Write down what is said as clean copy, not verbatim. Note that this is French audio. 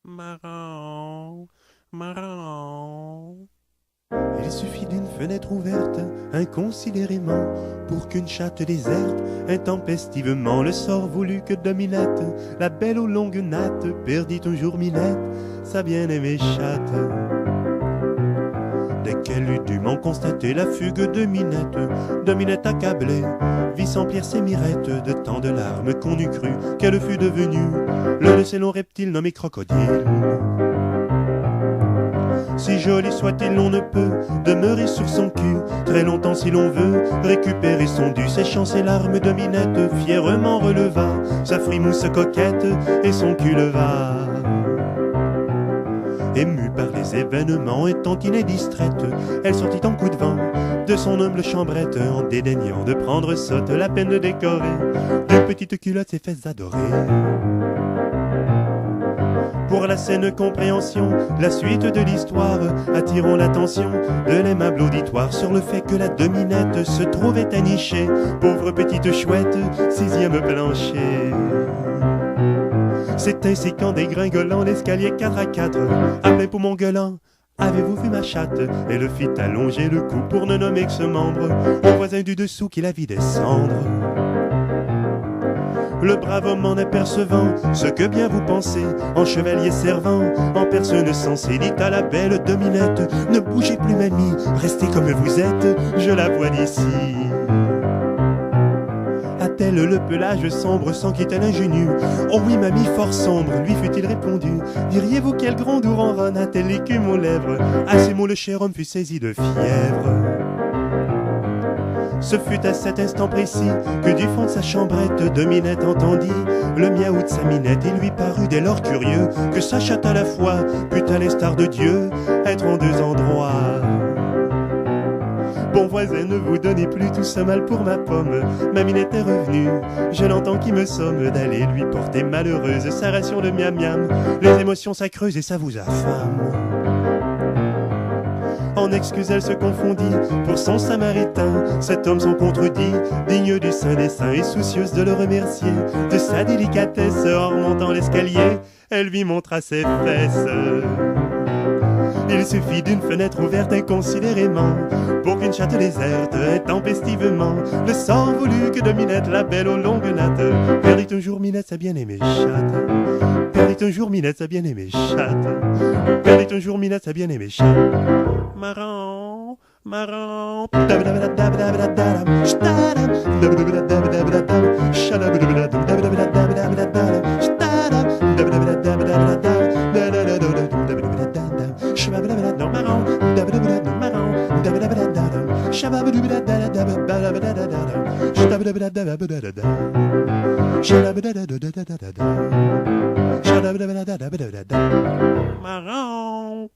Marrant, marrant. Il suffit d'une fenêtre ouverte, inconsidérément, pour qu'une chatte déserte, intempestivement, le sort voulu que Dominette, la belle aux longues nattes, perdit un jour Minette, sa bien-aimée chatte. Dès qu'elle eut dûment constaté la fugue de Minette, Dominette accablée, vit s'emplir ses mirettes de tant de larmes qu'on eût cru qu'elle fût devenue l'un de ces longs reptiles nommés crocodiles. Si joli soit-il, on ne peut demeurer sur son cul très longtemps si l'on veut récupérer son dû. Séchant ses larmes, Dominette fièrement releva sa frimousse coquette et son cul leva. Émue par les événements, étant distraite, elle sortit en coup de vent de son humble chambrette, en dédaignant de prendre sotte la peine de décorer de petites culottes ses fesses adorées. Pour la saine compréhension, la suite de l'histoire, attirons l'attention de l'aimable auditoire sur le fait que la Dominette se trouvait anichée, pauvre petite chouette, 6e plancher. C'est ainsi qu'en dégringolant l'escalier 4 à 4, à plein poumon gueulant, avez-vous vu ma chatte? Et le fit allonger le cou pour ne nommer que ce membre au voisin du dessous qui la vit descendre. Le brave homme en apercevant ce que bien vous pensez, en chevalier servant, en personne sensée, dit à la belle Dominette, ne bougez plus mamie, restez comme vous êtes, je la vois d'ici. A-t-elle le pelage sombre sans quitter l'ingénu? Oh oui mamie, fort sombre, lui fut-il répondu. Diriez-vous quelle grande ronronne a-t-elle l'écume aux lèvres? À ces mots le cher homme fut saisi de fièvre. Ce fut à cet instant précis que du fond de sa chambrette, Dominette entendit le miaou de sa minette. Il lui parut dès lors curieux que sa chatte à la fois put à l'instar de Dieu être en deux endroits. Bon voisin, ne vous donnez plus tout ce mal pour ma pomme. Ma minette est revenue, je l'entends qui me somme d'aller lui porter malheureuse sa ration de miam miam. Les émotions ça creuse et ça vous affame. En excuse, elle se confondit pour son samaritain. Cet homme son contredit, digne du saint des saints et soucieuse de le remercier de sa délicatesse. En remontant l'escalier, elle lui montra ses fesses. Il suffit d'une fenêtre ouverte inconsidérément pour qu'une chatte déserte intempestivement le sort voulu que Dominette, la belle aux longues nattes, perdit un jour Minette, sa bien-aimée chatte. Perdit un jour Minette, sa bien-aimée chatte. Perdit un jour Minette, sa bien-aimée chatte. Marrant, marrant. Marrant.